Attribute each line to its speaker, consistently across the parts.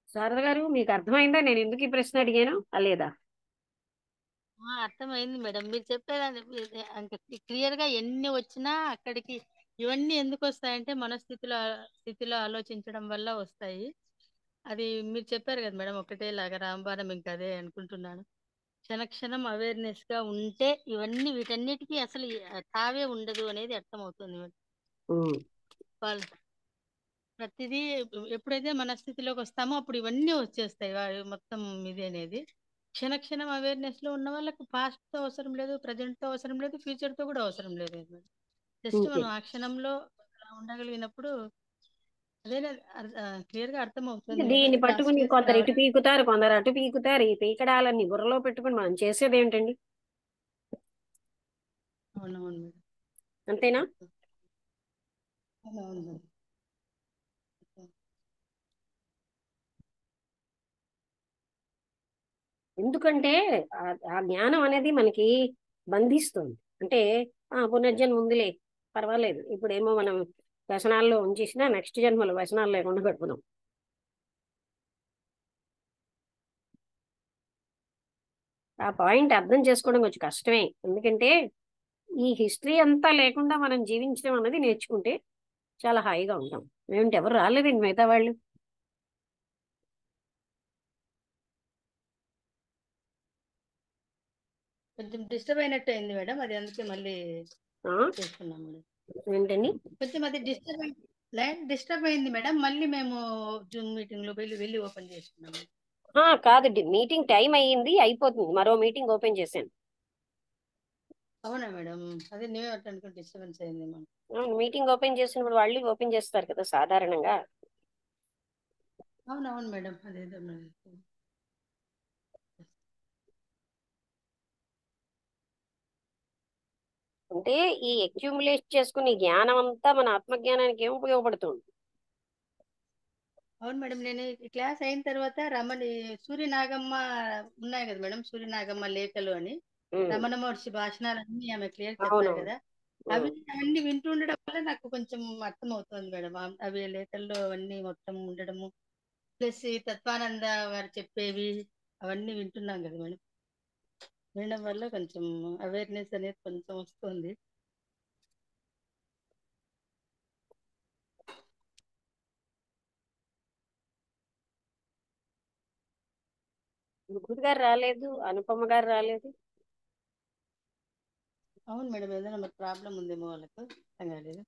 Speaker 1: శారద గారు, మీకు అర్థమైందా నేను ఎందుకు ఈ ప్రశ్న అడిగాను లేదా?
Speaker 2: అర్థమైంది మేడం. మీరు చెప్పేదాన్ని అంటే క్లియర్ గా ఎన్ని వచ్చినా అక్కడికి ఇవన్నీ ఎందుకు వస్తాయంటే మన స్థితిలో ఆలోచించడం వల్ల వస్తాయి. అది మీరు చెప్పారు కదా మేడం, ఒకటేలాగా రాంబాణం ఇంకా అదే అనుకుంటున్నాను. క్షణక్షణం అవేర్నెస్ గా ఉంటే ఇవన్నీ వీటన్నిటికీ అసలు తావే ఉండదు అనేది అర్థమవుతుంది మేడం.
Speaker 1: ఉమ్,
Speaker 2: వాళ్ళు ప్రతిదీ ఎప్పుడైతే మన స్థితిలోకి వస్తామో అప్పుడు ఇవన్నీ వచ్చేస్తాయి. మొత్తం ఇది అనేది క్షణక్షణం అవేర్నెస్ లో ఉన్న వాళ్ళకి పాస్ట్ తో అవసరం లేదు, ప్రజెంట్ తో అవసరం లేదు, ఫ్యూచర్ తో కూడా అవసరం లేదు. జస్ట్
Speaker 1: అంతే.
Speaker 2: మనం ఆ క్షణంలో ఉండగలిగినప్పుడు అదే క్లియర్ గా అర్థం
Speaker 1: ఇంకా
Speaker 2: అవుతుంది కదా,
Speaker 1: దీన్ని
Speaker 2: ఆ
Speaker 1: పట్టుకుని
Speaker 2: స్టేజ్ కి
Speaker 1: కొందరు ఇటు
Speaker 2: రావడం.
Speaker 1: పీకుతారు, కొందరు అటు పీకుతారు. ఈ పీకడాలన్నీ బుర్రలో పెట్టుకుని మనం చేసేది ఏంటండి?
Speaker 2: అవునవును
Speaker 1: అంతేనా?
Speaker 2: మేడం. అవునవును మేడం.
Speaker 1: ఎందుకంటే ఆ ఆ జ్ఞానం అనేది మనకి బంధిస్తుంది. అంటే పునర్జన్మ ఉందిలే, పర్వాలేదు, ఇప్పుడేమో మనం వ్యసనాల్లో ఉంచేసినా నెక్స్ట్ జన్మలో వ్యసనాలు లేకుండా గడుపుదాం. ఆ పాయింట్ అర్థం చేసుకోవడం కొంచెం కష్టమే. ఎందుకంటే ఈ హిస్టరీ అంతా లేకుండా మనం జీవించడం అన్నది నేర్చుకుంటే చాలా హాయిగా ఉంటాం. ఏమిటి, ఎవరు రాలేదండి మిగతా వాళ్ళు?
Speaker 2: కొంచెం డిస్టర్బ్ అయినట్టు అయింది మేడం, అది అందుకే మళ్ళీ
Speaker 1: ఆ,
Speaker 2: చేస్తున్నాం మేడం.
Speaker 1: ఏంటండి?
Speaker 2: కొంచెం అది లైన్ డిస్టర్బ్ అయింది మేడం, మళ్ళీ మేము జూమ్ మీటింగ్ లో వెళ్ళి ఓపెన్ చేస్తున్నాము.
Speaker 1: కాదు, మీటింగ్ టైం అయ్యింది, అయిపోతుంది, మరో మీటింగ్ ఓపెన్ చేశాను.
Speaker 2: అవునా మేడం, అదే నేను అట్లా అనుకుంటే డిస్టర్బెన్స్ అయింది మనం.
Speaker 1: మీటింగ్ ఓపెన్ చేసినప్పుడు వాళ్ళు ఓపెన్ చేస్తారు కదా సాధారణంగా.
Speaker 2: అవునవును మేడం, అదేదో మేడం.
Speaker 1: అంటే ఈ అక్యూములేట్ చేసుకునే జ్ఞానం అంతా మన ఆత్మజ్ఞానానికి ఏం ఉపయోగపడుతుంది?
Speaker 2: అవును మేడం, నేను ఈ క్లాస్ అయిన తర్వాత సూర్యనాగమ్మ ఉన్నాయి కదా మేడం, సూర్యనాగమ్మ లేఖలు అని
Speaker 1: ఉమ్,
Speaker 2: రమణ మహర్షి భాషణాలన్నీ ఆమె క్లియర్ చెప్పారు
Speaker 1: అవునవును.
Speaker 2: కదా.
Speaker 1: ఉమ్,
Speaker 2: అవన్నీ వింటుండడం వల్ల నాకు కొంచెం అర్థం అవుతుంది మేడం. అవి లేఖల్లో అవన్నీ మొత్తం ఉండడము, ప్లస్ ఈ తత్వానంద వారు చెప్పేవి అవన్నీ వింటున్నాం కదా మేడం. వినడం వల్ల కొంచెం అవేర్నెస్ అనేది కొంచెం వస్తుంది.
Speaker 1: ముగ్గురు గారు రాలేదు, అనుపమ గారు రాలేదు.
Speaker 2: అవును మేడం, ఏదైనా మరి ప్రాబ్లం ఉందేమో వాళ్ళకు, అర్థం కాలేదు.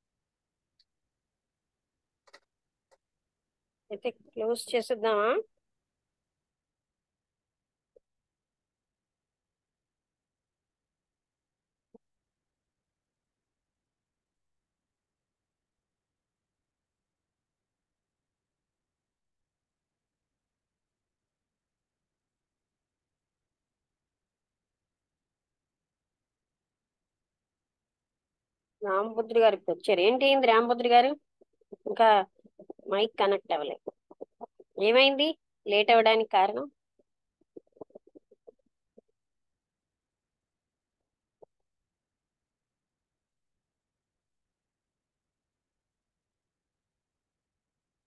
Speaker 1: అయితే క్లోజ్ చేసేద్దామా? రామభద్రు గారు ఇప్పుడు వచ్చారు. ఏంటి అయింది రామభద్రు గారు? ఇంకా మైక్ కనెక్ట్ అవ్వలేదు. ఏమైంది లేట్ అవ్వడానికి కారణం?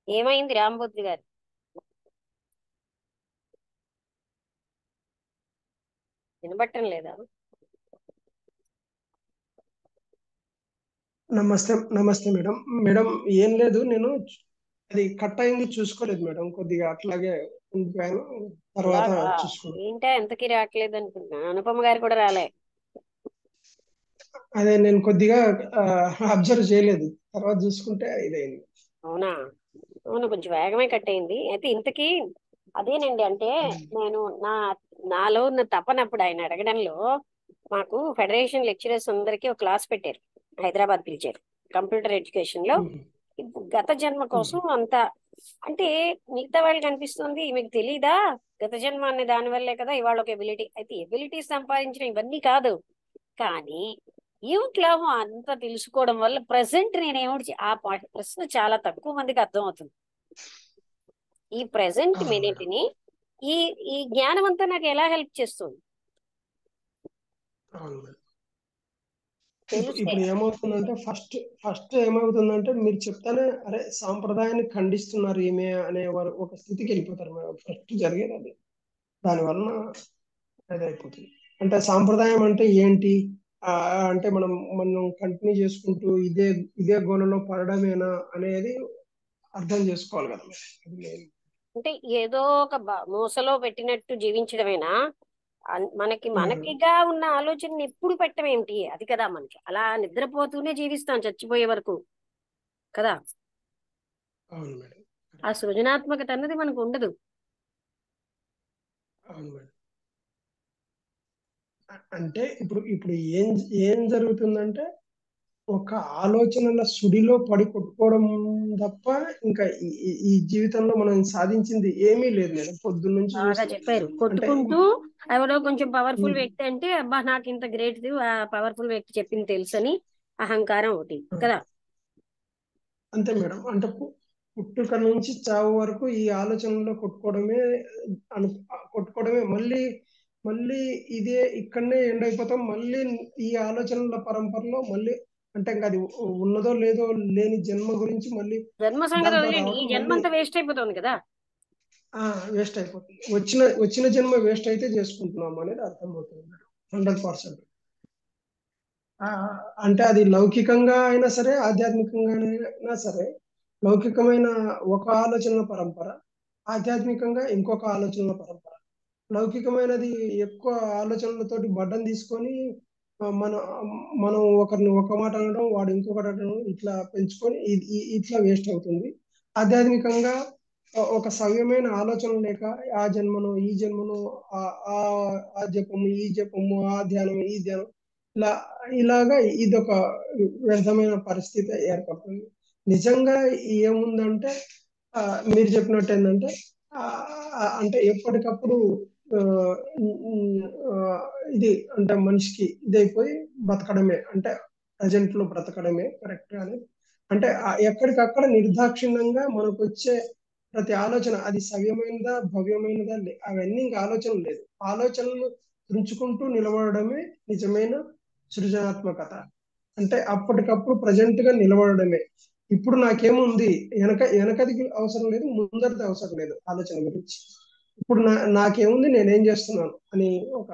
Speaker 1: ఏమైంది రామభద్రు గారు? వినబట్టం లేదా?
Speaker 3: నమస్తే నమస్తే మేడం. మేడం, ఏం లేదు, నేను అది కట్ అయింది చూసుకోలేదు మేడం, కొద్దిగా అట్లాగే ఉండిపోయాను. తర్వాత
Speaker 1: అలాగా?
Speaker 3: చూసుకున్నాను.
Speaker 1: ఏంటా ఎంతకీ రావట్లేదు అనుకుంటున్నాను. అనుపమ గారు కూడా రాలే.
Speaker 3: అదే నేను కొద్దిగా అబ్జర్వ్ చేయలేదు, తర్వాత చూసుకుంటే ఇదైంది.
Speaker 1: అవునా? అవును, కొంచెం వేగమే కట్ అయింది. అయితే ఇంతకీ అదేనండి. అంటే నేను నాలో ఉన్న తపనప్పుడు ఆయన అడగడంలో, మాకు ఫెడరేషన్ లెక్చరర్స్ అందరికీ ఒక క్లాస్ పెట్టారు, హైదరాబాద్ పిలిచారు, కంప్యూటర్ ఎడ్యుకేషన్ లో.
Speaker 3: ఉమ్,
Speaker 1: ఇప్పుడు గత జన్మ
Speaker 3: ఉమ్,
Speaker 1: కోసం అంత, అంటే మిగతా వాళ్ళకి అనిపిస్తుంది మీకు తెలీదా, గత జన్మ అనే దాని వల్లే కదా ఇవాళ ఒక ఎబిలిటీ. అయితే ఎబిలిటీ సంపాదించడం ఇవన్నీ కాదు, కానీ ఏమిటి లాభం అంత తెలుసుకోవడం వల్ల? ప్రజెంట్ నేను ప్రశ్న చాలా తక్కువ మందికి అర్థం అవుతుంది. ఈ ప్రజెంట్
Speaker 3: అవును
Speaker 1: మినిట్
Speaker 3: మేడం.
Speaker 1: ని ఈ ఈ జ్ఞానం అంతా నాకు ఎలా హెల్ప్ చేస్తుంది?
Speaker 3: అవును మేడం. ఇప్పుడు
Speaker 1: తెలుస్తాయి.
Speaker 3: ఏమవుతుందంటే ఫస్ట్ ఏమవుతుందంటే మీరు చెప్తానే అరే సాంప్రదాయాన్ని ఖండిస్తున్నారు ఈమె అనే వారు ఒక స్థితికి వెళ్ళిపోతారు మేడం. ఫస్ట్ జరిగేది అది. దాని వలన అది అయిపోతుంది. అంటే సాంప్రదాయం అంటే ఏంటి? ఆ, అంటే మనం మనం కంటిన్యూ చేసుకుంటూ ఇదే ఇదే గోలలో పడడమేనా అనేది అర్థం చేసుకోవాలి కదా మరి. అది main.
Speaker 1: అంటే ఏదో ఒక మూసలో పెట్టినట్టు జీవించడమేనా? మనకి
Speaker 3: మేడం
Speaker 1: మనకిగా ఉన్న ఆలోచనని ఎప్పుడు పెట్టమేమిటి? అది కదా మనకి. అలా నిద్రపోతూనే జీవిస్తాం చచ్చిపోయే వరకు కదా.
Speaker 3: అవును మేడం.
Speaker 1: ఆ సృజనాత్మకత అన్నది మనకు ఉండదు.
Speaker 3: అవును మేడం. అంటే ఇప్పుడు ఏం ఏం జరుగుతుందంటే ఒక ఆలోచనల సుడిలో పడి కొట్టుకోవడం తప్ప ఇంకా ఈ జీవితంలో మనం సాధించింది ఏమీ లేదు మేడం. పొద్దున్న నుంచి
Speaker 1: బాగా
Speaker 3: చూస్తే
Speaker 1: చెప్పారు.
Speaker 3: అంటే
Speaker 1: కొట్టుకుంటూ ఎవరో కొంచెం పవర్ఫుల్
Speaker 3: ఉమ్,
Speaker 1: వ్యక్తి అంటే అబ్బా నాకు ఇంత గ్రేట్ ఆ పవర్ఫుల్ వ్యక్తి చెప్పింది తెలుసని అహంకారం ఒకటి కదా.
Speaker 3: అంతే మేడం. అంటే పుట్టుక నుంచి చావు వరకు ఈ ఆలోచనలో కొట్టుకోవడమే అను కొట్టుకోవడమే మళ్ళీ మళ్ళీ ఇదే ఇక్కడనే ఎండ్ అయిపోతాం. మళ్ళీ ఈ ఆలోచనల పరంపరలో మళ్ళీ అంటే ఇంకా అది ఉన్నదో లేదో లేని జన్మ గురించి మళ్ళీ
Speaker 1: జన్మ సంగతి
Speaker 3: దాంతో
Speaker 1: వదిలేండి, ఈ
Speaker 3: రావడం
Speaker 1: జన్మ
Speaker 3: మళ్ళీ
Speaker 1: అంతా వేస్ట్ అయిపోతుంది కదా.
Speaker 3: వేస్ట్ అయిపోతుంది. వచ్చిన జన్మ వేస్ట్ అయితే చేసుకుంటున్నాం అనేది అర్థమవుతుంది మేడం. 100%. అంటే అది లౌకికంగా అయినా సరే ఆధ్యాత్మికంగా అయినా సరే లౌకికమైన ఒక ఆలోచనల పరంపర, ఆధ్యాత్మికంగా ఇంకొక ఆలోచనల పరంపర. లౌకికమైనది ఎక్కువ ఆలోచనలతోటి బడ్డం తీసుకొని మన మనం ఒకరిని ఒక మాట అనడం వాడు ఇంకొకటి అనడం ఇట్లా పెంచుకొని ఇట్లా వేస్ట్ అవుతుంది. ఆధ్యాత్మికంగా ఒక సవ్యమైన ఆలోచన లేక ఆ జన్మను ఈ జన్మను ఆ ఆ ఆ జపము ఈ జపము ఆ ధ్యానం ఈ ధ్యానం ఇలా ఇలాగా ఇదొక వ్యర్థమైన పరిస్థితి ఏర్పడుతుంది. నిజంగా ఏముందంటే ఆ, మీరు చెప్పినట్టు ఏంటంటే ఆ, అంటే ఎప్పటికప్పుడు ఆ, ఆ, ఇది అంటే మనిషికి ఇదైపోయి బతకడమే అంటే ప్రజెంట్ లో బ్రతకడమే కరెక్ట్ అని అంటే ఎక్కడికక్కడ నిర్దాక్షిణ్యంగా మనకు వచ్చే ప్రతి ఆలోచన అది సవ్యమైనదా భవ్యమైనదా అవన్నీ ఇంకా ఆలోచన లేదు. ఆలోచనలు ఉంచుకుంటూ నిలబడమే నిజమైన సృజనాత్మకత. అంటే అప్పటికప్పుడు ప్రజెంట్ గా నిలబడమే. ఇప్పుడు నాకేముంది వెనకది అవసరం లేదు, ముందరిది అవసరం లేదు ఆలోచన గురించి. ఇప్పుడు నాకేముంది నేనేం చేస్తున్నాను అని ఒక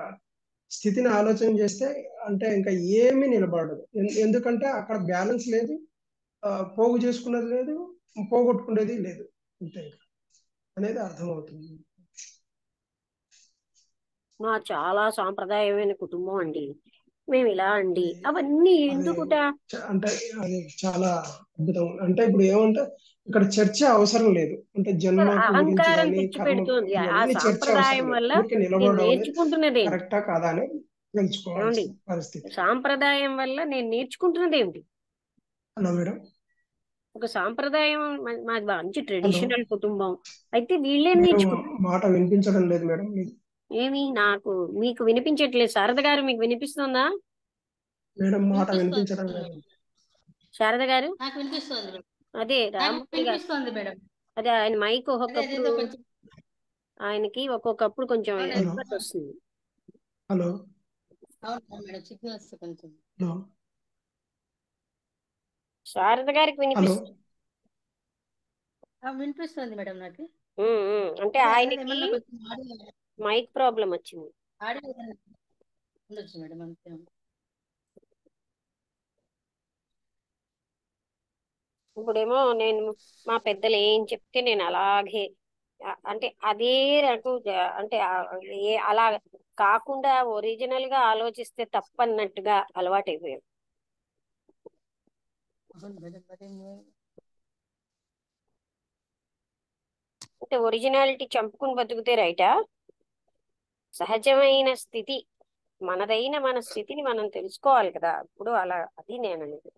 Speaker 3: స్థితిని ఆలోచన చేస్తే అంటే ఇంకా ఏమీ నిలబడదు. ఎందుకంటే అక్కడ బ్యాలెన్స్ లేదు, పోగు చేసుకున్నది లేదు, పోగొట్టుకునేది లేదు. అంతే ఇంకా అనేది అర్థమవుతుంది.
Speaker 1: మా చాలా సాంప్రదాయమైన కుటుంబం అండి, మేము ఇలా అండి
Speaker 3: అది
Speaker 1: అవన్నీ
Speaker 3: అది
Speaker 1: ఎందుకుట.
Speaker 3: అంటే అది చాలా అద్భుతం. అంటే ఇప్పుడు ఏమంటే ఇక్కడ చర్చ అవసరం లేదు. అంటే జన్మ గురించి
Speaker 1: అహంకారం
Speaker 3: కానీ కర్మ
Speaker 1: తెచ్చిపెడుతోంది ఆ
Speaker 3: ఇవన్నీ చర్చ అవసరం
Speaker 1: సాంప్రదాయం
Speaker 3: లేదు.
Speaker 1: వల్ల.
Speaker 3: ఊరికే
Speaker 1: నేను
Speaker 3: నిలబడడం అనేది
Speaker 1: నేర్చుకుంటున్నదేంటి
Speaker 3: కరెక్టా కాదా అని
Speaker 1: ఏమండి?
Speaker 3: తెలుసుకోవాల్సిన పరిస్థితి.
Speaker 1: సాంప్రదాయం వల్ల నేను నేర్చుకుంటున్నది ఏమిటి?
Speaker 3: Hello madam.
Speaker 1: ఒక సాంప్రదాయం మాది మంచి
Speaker 3: హలో
Speaker 1: ట్రెడిషనల్ కుటుంబం. అయితే వీళ్ళేం
Speaker 3: మేడం
Speaker 1: నేర్చుకుంటారు?
Speaker 3: మాట వినిపించడం లేదు మేడం.
Speaker 1: ఏమి నాకు మీకు వినిపించట్లేదు? శారద గారు మీకు వినిపిస్తుందా?
Speaker 3: మేడం మాట వినిపించడం
Speaker 2: వినిపిస్తోంది
Speaker 3: లేదు.
Speaker 2: మేడం.
Speaker 1: శారద గారు
Speaker 2: నాకు వినిపిస్తోంది మేడం.
Speaker 1: అదే
Speaker 2: నాకు
Speaker 1: రామ్మూర్తి గారు.
Speaker 2: వినిపిస్తోంది మేడం.
Speaker 1: అదే ఆయన మైక్
Speaker 2: అదే
Speaker 1: ఒక్కొక్కప్పుడు
Speaker 2: అదేదో కొంచెం
Speaker 1: ఆయనకి ఒక్కొక్కప్పుడు కొంచెం
Speaker 2: అవునండి.
Speaker 3: హలో
Speaker 1: ఇబ్బంది వస్తుంది.
Speaker 3: హలో
Speaker 2: అవును మేడం, సిగ్నల్స్ కొంచెం.
Speaker 3: హలో
Speaker 1: శారద గారికి
Speaker 3: హలో
Speaker 1: వినిపిస్తుంది.
Speaker 2: వినిపిస్తోంది మేడం నాకు.
Speaker 1: అంటే
Speaker 2: అదే అదే
Speaker 1: ఆయనకి
Speaker 2: ఏమన్నా కొంచెం ఆడియో
Speaker 1: మైక్ ప్రాబ్లం వచ్చింది.
Speaker 2: ఆడియో ఏదైనా ఉండొచ్చు మేడం, అంతే.
Speaker 1: ఇప్పుడేమో నేను మా పెద్దలు ఏం చెప్తే నేను అలాగే అంటే అదే నాకు అంటే అలా కాకుండా ఒరిజినల్ గా ఆలోచిస్తే తప్పన్నట్టుగా అలవాటైపోయాం.
Speaker 2: అవును మేడం, మరి
Speaker 1: అంటే ఒరిజినాలిటీ చంపుకుని బతికితే రైటా? సహజమైన స్థితి మనదైన మన స్థితిని మనం తెలుసుకోవాలి కదా. ఇప్పుడు అలా అది నేను అనేది.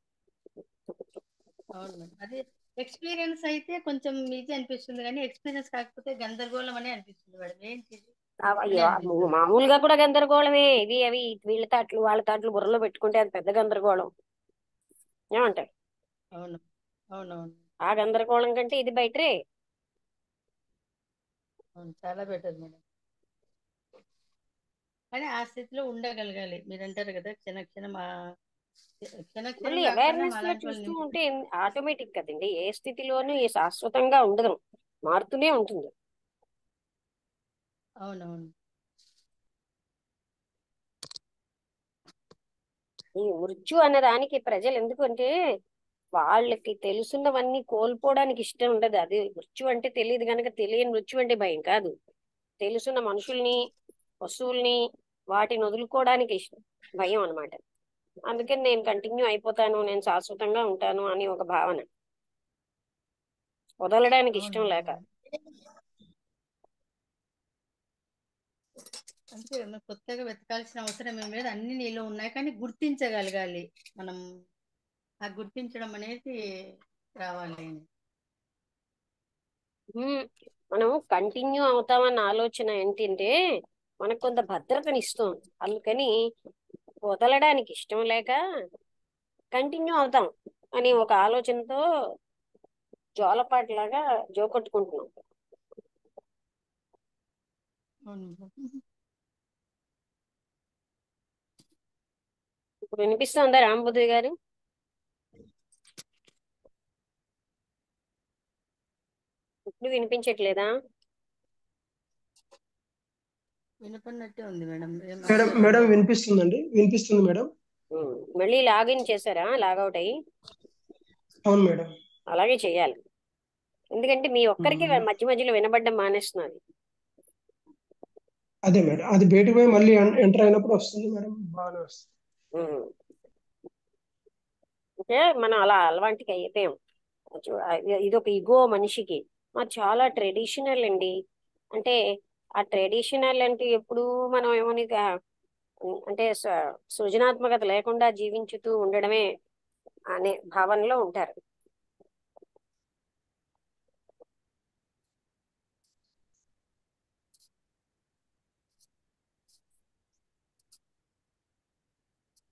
Speaker 2: అవును మేడం, అదే ఎక్స్పీరియన్స్ అయితే కొంచెం ఈజీ అనిపిస్తుంది, కానీ ఎక్స్పీరియన్స్ కాకపోతే గందరగోళం అనే అనిపిస్తుంది మేడం. ఏంటి అని
Speaker 1: అయ్యో
Speaker 2: అనిపిస్తుంది.
Speaker 1: మామూలుగా కూడా గందరగోళమే. ఇవి అవి వీళ్ళ తాట్లు వాళ్ళ తాట్లు బుర్రలో పెట్టుకుంటే అది పెద్ద గందరగోళం. ఏమంటారు?
Speaker 2: అవును అవునవును
Speaker 1: ఆ గందరగోళం కంటే ఇది బెటరే.
Speaker 2: అవును, చాలా బెటర్ మేడం. కానీ ఆ స్థితిలో ఉండగలగాలి. మీరు అంటారు కదా, క్షణ క్షణం క్షణక్షణం
Speaker 1: మళ్ళీ
Speaker 2: కాకపోయినా
Speaker 1: అవేర్నెస్ లో
Speaker 2: అలాంటి వాళ్ళు
Speaker 1: చూస్తూ ఉంటే ఆటోమేటిక్ కదండి, ఏ స్థితిలోనూ ఏ శాశ్వతంగా ఉండదు, మారుతూనే ఉంటుంది.
Speaker 2: అవునవును.
Speaker 1: ఈ మృత్యు అనే దానికి ప్రజలు ఎందుకంటే వాళ్ళకి తెలుసున్నవన్నీ కోల్పోవడానికి ఇష్టం ఉండదు. అది మృత్యు అంటే తెలియదు కనుక తెలియని మృత్యు అంటే భయం కాదు. తెలుసున్న మనుషుల్ని, వస్తువుల్ని, వాటిని వదులుకోవడానికి ఇష్టం, భయం అన్నమాట. అందుకని నేను కంటిన్యూ అయిపోతాను, నేను శాశ్వతంగా ఉంటాను అని ఒక భావన, వదలడానికి ఇష్టం లేక.
Speaker 2: అవునవును. అంటే మనం కొత్తగా వెతకాల్సిన అవసరం ఏం లేదు, అన్ని నీలో ఉన్నాయి, కానీ గుర్తించగలగాలి మనం. ఆ గుర్తించడం అనేది రావాలి.
Speaker 1: ఉమ్, మనం కంటిన్యూ అవుతామన్న ఆలోచన ఏంటంటే మనకు కొంత భద్రతని ఇస్తుంది. అందుకని వదలడానికి ఇష్టం లేక కంటిన్యూ అవుతాం అని ఒక ఆలోచనతో జోలపాటలాగా జోకొట్టుకుంటున్నాం.
Speaker 2: అవును.
Speaker 1: ఇప్పుడు వినిపిస్తుందా రామబుద్ధి గారు? ఇప్పుడు వినిపించట్లేదా?
Speaker 2: వినపడినట్టే ఉంది మేడం, ఏం
Speaker 3: మేడం
Speaker 2: అబ్జర్వ్
Speaker 3: మేడం
Speaker 2: అవ్వలేదు.
Speaker 3: వినిపిస్తుంది మేడం.
Speaker 1: మళ్ళీ లాగిన్ చేశారా, లాగౌట్ అయ్యి?
Speaker 3: అవును మేడం.
Speaker 1: అలాగే చేయాలి, ఎందుకంటే మీ ఒక్కరికి
Speaker 3: ఉమ్,
Speaker 1: మధ్య మధ్యలో వినబడ్డం మానేస్తున్నది.
Speaker 3: అదే మేడం, అది బయటకు పోయి మళ్ళీ ఎంటర్ అయినప్పుడు వస్తుంది మేడం, బాగానే వస్తుంది.
Speaker 1: ఉమ్, అంటే మనం అలా అలవాటుకి అయిపోయాం. ఇది ఒక ఇగో మనిషికి. మాది చాలా ట్రెడిషనల్ అండి. అంటే ఆ ట్రెడిషనల్ అంటే ఎప్పుడు మనం ఏమని అంటే సృజనాత్మకత లేకుండా జీవించుతూ ఉండడమే అనే భావనలో ఉంటారు.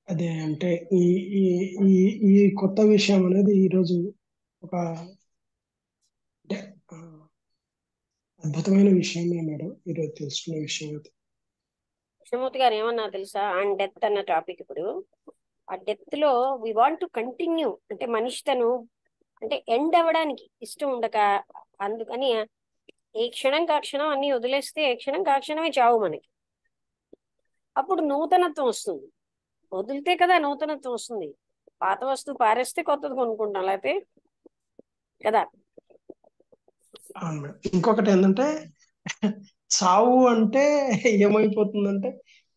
Speaker 3: అదే అంటే ఈ ఈ ఈ ఈ కొత్త విషయం అనేది ఈరోజు ఒక అంటే, అద్భుతమైన విషయమే మేడం ఈరోజు తెలుసుకునే విషయం అది.
Speaker 1: కృష్ణమూర్తి గారు ఏమన్నా తెలుసా, ఆన్ డెత్ అన్న టాపిక్. ఇప్పుడు ఆ డెత్ లో వి వాంట్ టు కంటిన్యూ అంటే మనిషి తను అంటే ఎండ్ అవ్వడానికి ఇష్టం ఉండక, అందుకని ఏ క్షణం కా క్షణం అన్ని వదిలేస్తే ఏ క్షణం కా క్షణమే చావు మనకి. అప్పుడు నూతనత్వం వస్తుంది. వదిలితే కదా నూతనత్వం వస్తుంది. పాత వస్తువు పారేస్తే కొత్తది కొనుక్కుంటాం, లేకపోతే కదా.
Speaker 3: అవును మేడం. ఇంకొకటి ఏంటంటే చావు అంటే ఏమైపోతుందంటే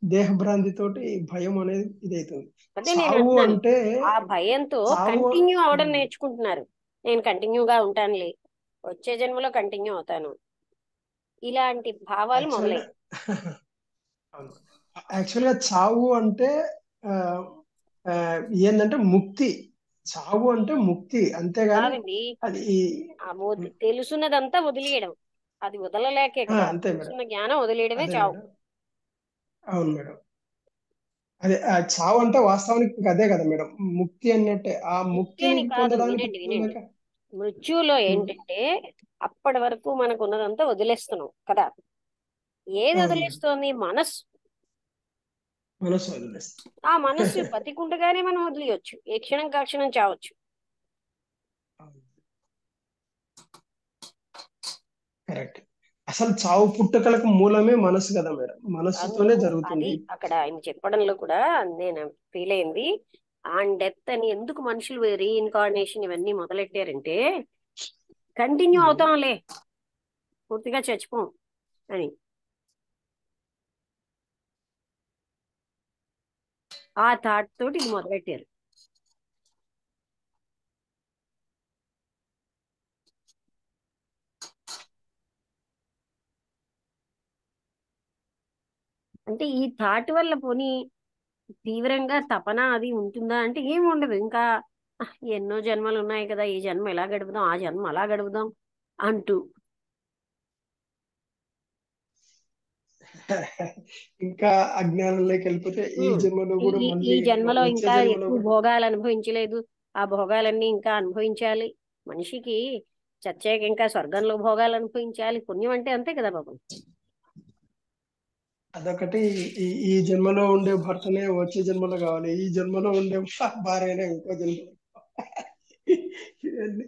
Speaker 3: దేహభ్రాంతి తోటి భయం అనేది ఇదైతుంది.
Speaker 1: అదే నేను
Speaker 3: చావు
Speaker 1: అంటున్నాను,
Speaker 3: అంటే
Speaker 1: ఆ భయంతో
Speaker 3: చావు
Speaker 1: కంటిన్యూ అవడం నేర్చుకుంటున్నారు. నేను కంటిన్యూగా ఉంటానులే, వచ్చే జన్మలో కంటిన్యూ అవుతాను, ఇలాంటి భావాలు
Speaker 3: యాక్చువల్గా
Speaker 1: మొదలయ్యాయి.
Speaker 3: యాక్చువల్గా చావు అంటే ఆ, ఆ, ఏంటంటే ముక్తి. చావు అంటే ముక్తి, అంతేగాని
Speaker 1: కాదండి,
Speaker 3: అది
Speaker 1: తెలుసున్నదంతా వదిలేయడం, అది వదలలేకే కదా.
Speaker 3: అంతే మేడం.
Speaker 1: తెలుసున్న జ్ఞానం వదిలేయడమే
Speaker 3: అదే
Speaker 1: చావు.
Speaker 3: మేడం. అవును మేడం. అదే ఆ చావు అంటే వాస్తవానికి ఇంకా అదే కదా మేడం, ముక్తి అన్నట్టే. ఆ
Speaker 1: ముక్తి
Speaker 3: ముక్తిని
Speaker 1: అని కాదు,
Speaker 3: పొందడానికి
Speaker 1: వినండి వినండి.
Speaker 3: పొందాక
Speaker 1: మృత్యులో
Speaker 3: ఉమ్,
Speaker 1: ఏంటంటే అప్పటి వరకు మనకు ఉన్నదంతా వదిలేస్తున్నాం కదా. ఏది
Speaker 3: అవును మేడం.
Speaker 1: వదిలేస్తోంది? మనస్సు.
Speaker 3: మనసు వదిలేస్తుంది.
Speaker 1: ఆ మనస్సు బతికుండగానే మనం వదిలేయొచ్చు, ఏ క్షణం కా క్షణం చావచ్చు.
Speaker 3: కరెక్ట్. అసలు చావు పుట్టుకలకు మూలమే మనసు కదా మేడం, మనస్సుతోనే
Speaker 1: అందుకు అది
Speaker 3: జరుగుతుంది.
Speaker 1: అక్కడ ఆయన చెప్పడంలో కూడా నేను ఫీల్ అయింది. ఆన్ డెత్ అని ఎందుకు మనుషులు రీఇన్కార్నేషన్ ఇవన్నీ మొదలెట్టారంటే కంటిన్యూ
Speaker 3: ఉమ్,
Speaker 1: అవుతాంలే, పూర్తిగా చచ్చిపోం అని. ఆ థాట్ తోటి ఇది మొదలెట్టారు. అంటే ఈ థాట్ వల్ల పోనీ తీవ్రంగా తపన అది ఉంటుందా అంటే ఏమి ఉండదు. ఇంకా ఎన్నో జన్మలు ఉన్నాయి కదా, ఈ జన్మ ఎలా గడుపుదాం, ఆ జన్మ అలా గడుపుదాం అంటూ.
Speaker 3: ఇంకా అజ్ఞానంలోకి వెళ్ళిపోతే ఈ
Speaker 1: ఉమ్,
Speaker 3: జన్మలో
Speaker 1: ఈ
Speaker 3: కూడా
Speaker 1: ఈ ఈ
Speaker 3: మళ్ళీ
Speaker 1: జన్మలో
Speaker 3: వచ్చే
Speaker 1: ఇంకా
Speaker 3: జన్మలో
Speaker 1: ఎక్కువ
Speaker 3: కూడా
Speaker 1: భోగాలు అనుభవించలేదు, ఆ భోగాలన్నీ ఇంకా అనుభవించాలి. మనిషికి చచ్చాక ఇంకా స్వర్గంలో భోగాలు అనుభవించాలి. పుణ్యం అంటే అంతే కదా బాబు.
Speaker 3: అదొకటి. ఈ జన్మలో ఉండే భర్తనే వచ్చే జన్మలో కావాలి, ఈ జన్మలో ఉండే భార్యనే ఇంకో జన్మలో ఇవన్నీ.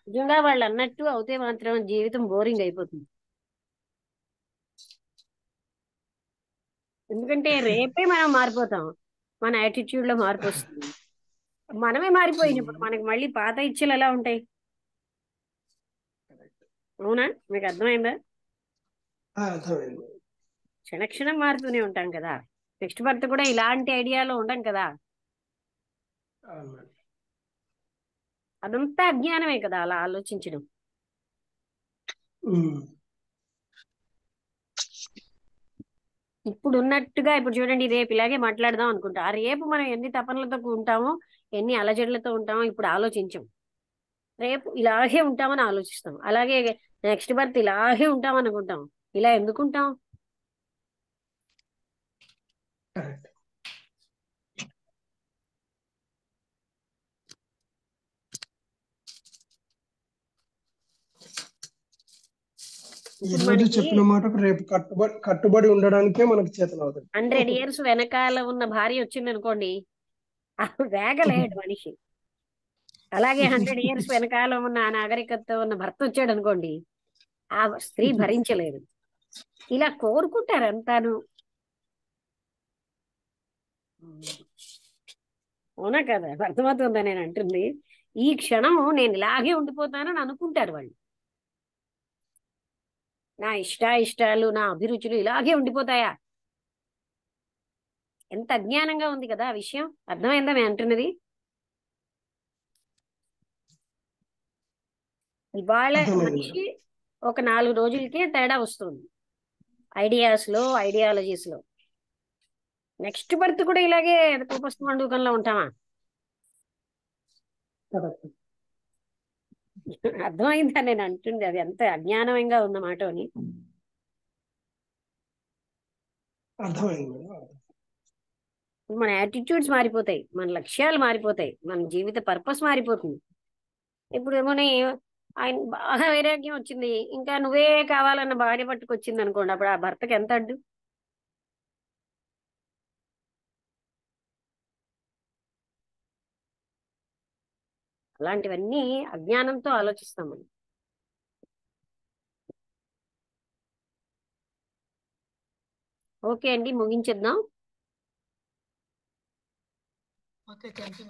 Speaker 1: నిజంగా వాళ్ళు అన్నట్టు అవుతే మాత్రం జీవితం బోరింగ్ అయిపోతుంది. ఎందుకంటే రేపే మనం మారిపోతాం, మన యాటిట్యూడ్ లో మార్పు వస్తుంది. మనమే మారిపోయినప్పుడు మనకి మళ్ళీ పాత ఇచ్చలు ఎలా ఉంటాయి? అవునా? మీకు అర్థమైందా?
Speaker 3: అర్థమైంది.
Speaker 1: క్షణక్షణం మారుతూనే ఉంటాం కదా. నెక్స్ట్ బర్త్ కూడా ఇలాంటి ఐడియాలో ఉండం కదా.
Speaker 3: అవును మేడం.
Speaker 1: అదంతా అజ్ఞానమే కదా అలా ఆలోచించడం.
Speaker 3: ఉమ్.
Speaker 1: ఇప్పుడు ఉన్నట్టుగా ఇప్పుడు చూడండి, రేపు ఇలాగే మాట్లాడదాం అనుకుంటా, ఆ రేపు మనం ఎన్ని తపనలతో ఉంటామో, ఎన్ని అలజడులతో ఉంటామో ఇప్పుడు ఆలోచించం. రేపు ఇలాగే ఉంటామని ఆలోచిస్తాం. అలాగే నెక్స్ట్ బర్త్ ఇలాగే ఉంటాం అనుకుంటాం. ఇలా ఎందుకుంటాం?
Speaker 3: కరెక్ట్. ఈ
Speaker 1: ఇప్పుడు
Speaker 3: రోజు
Speaker 1: మనకి
Speaker 3: చెప్పిన మాటకు రేపు కట్టుబడి ఉండడానికే మనకు చేతన అవుతుంది.
Speaker 1: 100 years వెనకాల ఉన్న భార్య వచ్చింది అనుకోండి, వేగలేడు మనిషి. అలాగే 100 years వెనకాల ఉన్న ఆ నాగరికతతో ఉన్న భర్త వచ్చాడు అనుకోండి, ఆ స్త్రీ భరించలేదు. ఇలా కోరుకుంటారు అంతాను. అవునా కదా? అర్థమవుతుందా నేను అంటుంది? ఈ క్షణం నేను ఇలాగే ఉండిపోతానని అనుకుంటారు వాళ్ళు. నా ఇష్టాలు, నా అభిరుచులు ఇలాగే ఉండిపోతాయా? ఎంత అజ్ఞానంగా ఉంది కదా ఆ విషయం. అర్థమైందా నేను అంటున్నది? ఇవాళ
Speaker 3: అర్థమైంది మేడం.
Speaker 1: మనిషి ఒక 4 రోజులకే తేడా వస్తుంది ఐడియాస్ లో, ఐడియాలజీస్ లో. నెక్స్ట్ బర్త్ కూడా ఇలాగే కోపస్తు మండూకంలో ఉంటామా?
Speaker 3: కరెక్ట్.
Speaker 1: అర్థమైందా నేను అంటుంది? అది ఎంత అజ్ఞానంగా ఉన్నమాట అని.
Speaker 3: అర్థమైంది మేడం.
Speaker 1: మన యాటిట్యూడ్స్ మారిపోతాయి, మన లక్ష్యాలు మారిపోతాయి, మన జీవిత పర్పస్ మారిపోతుంది. ఇప్పుడు ఏమోని ఆయన బాగా వైరాగ్యం వచ్చింది, ఇంకా నువ్వే కావాలన్న భార్య పట్టుకొచ్చింది అనుకోండి, అప్పుడు ఆ భర్తకి ఎంత అడ్డు? అలాంటివన్నీ అజ్ఞానంతో ఆలోచిస్తాం మనం. ఓకే అండి, ముగించేద్దాం.
Speaker 2: Okay, thank you.